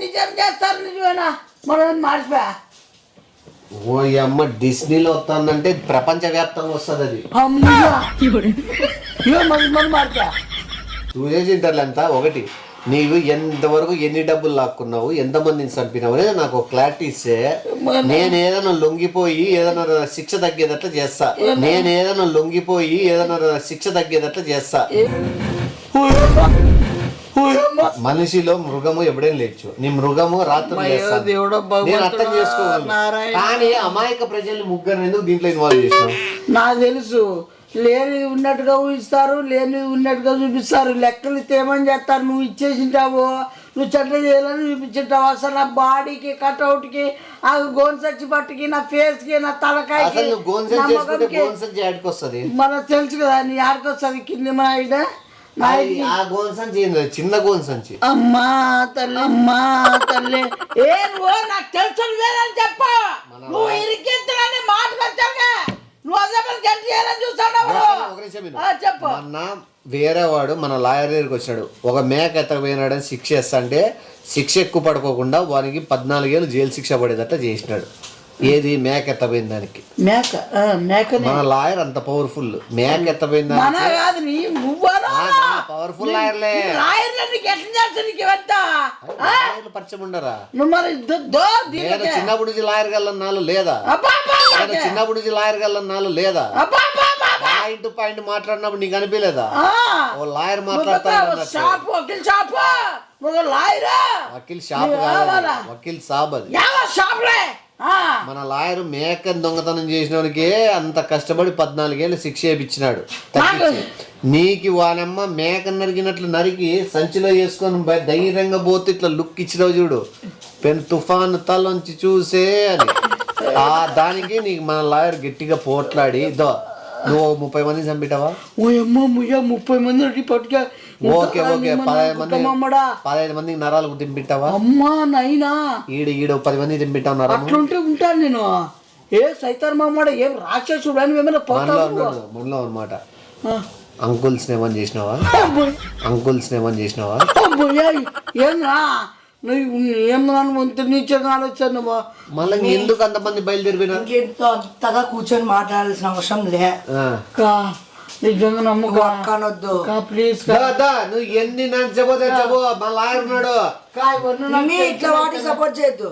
నిజం చేస్తారు నిజమేనా మనం మార్చిపోయా ఓ అమ్మ డిస్నీలో వస్తుందంటే ప్రపంచ వ్యాప్తంగా వస్తుంది అది చూసేసి ఇంటర్లు ఎంత ఒకటి నీవు ఎంతవరకు ఎన్ని డబ్బులు లాక్కున్నావు ఎంతమందిని చంపినావు అనేది నాకు ఒక క్లారిటీ ఇస్తే నేను ఏదైనా లొంగిపోయి ఏదైనా శిక్ష తగ్గేదట్లా చేస్తా శిక్ష తగ్గేదట్లా చేస్తా మనిషిలో మృగము ఎప్పుడేం లేచు నీ మృగము రాత్రి నేను అర్థం చేసుకోవాలి కానీ అమాయక ప్రజల్ని ముగ్గురు ఎందుకు దీంట్లో ఇన్వాల్వ్ చేసినావు నాకు తెలుసు లేని ఉన్నట్టుగా ఊహిస్తారు లేని ఉన్నట్టుగా చూపిస్తారు లెక్కలు తేమని చేస్తారు నువ్వు ఇచ్చేసింటావు నువ్వు చెడ్డ చేయాలని చూపించింటావు అసలు నా బాడీకి కట్అవుట్కి ఆ గోన్సచ్చి బట్టకి నా ఫేస్కి నా తలకాయకి మనకు తెలుసు కదా నీ ఆడికి వస్తుంది కింది మన ఐదా చిన్న గోన్ సంచి అమ్మా తల్లి ఏ నువ్వు నాకు తెలుసు లేదని చెప్ప నువ్వు ఇరికించడానికి మాటకు వచ్చావుగా నువ్వు అదే జడ్జి చేయాలని చూస్తావు చెప్పు మొన్న వేరే వాడు మన లాయర్ దగ్గరికి వచ్చినాడు ఒక మేక ఎత్తకపోయినాడని శిక్ష వేస్తా అంటే శిక్ష ఎక్కువ పడుకోకుండా వానికి 14 ఏళ్ళు జైలు శిక్ష పడేదట్లా చేసినాడు ఏది మేక ఎత్తపోయిన దానికి మన లాయర్ అంత పవర్ఫుల్ మేక ఎత్తపోయిన పవర్ఫుల్ లాయర్లే పరిచయం ఉండరా చిన్నప్పుడు లాయర్ గల్లన్నాళ్ళు లేదా పాయింట్ మాట్లాడినప్పుడు నీకు అనిపించలేదా ఓ లాయర్ మాట్లాడతాడు వకీల్ షాప్ వకీల్ సాబ్ అది మన లాయర్ మేక దొంగతనం చేసినోనికే అంత కష్టపడి 14 ఏళ్ళు శిక్ష వేయించినాడు నీకు వానమ్మ మేక నరికినట్లు నరికి సంచిలో వేసుకొని ధైర్యంగా పోతే ఇట్లా లుక్ ఇచ్చినావు చూడు పెన్ తుఫాను తలొంచి చూసే అని దానికి నీకు మన లాయర్ గట్టిగా పోట్లాడి నువ్వు 30 మందిని చంపిటావా 30 మంది పట్టుగా ఓకే 15 మందికి నరాలు తింపిట్టావా అమ్మా నైనా ఈడు 10 మంది తింపిట్టావు అట్లుంటే ఉంటాను నేను ఏ సైతాన్ మామడ ఏం రాక్షసుడు అని మనలో అనమాట అంకుల్స్ ఏమని చేసినావా ఏమన్నా నువ్వు ఏమన్నా నీచంగా ఆలోచన మళ్ళీ ఎందుకు అంతమంది బయలుదేరిపోయినా అంతగా కూర్చొని మాట్లాడాల్సిన అవసరం లే నిజంగా నమ్మకం అక్కనొద్దు ప్లీజ్ నువ్వు ఎన్ని నచ్చబోతే చెప్పు మా లాయర్ ఉన్నాడు ఇట్లా వాటి సపోర్ట్ చేయొద్దు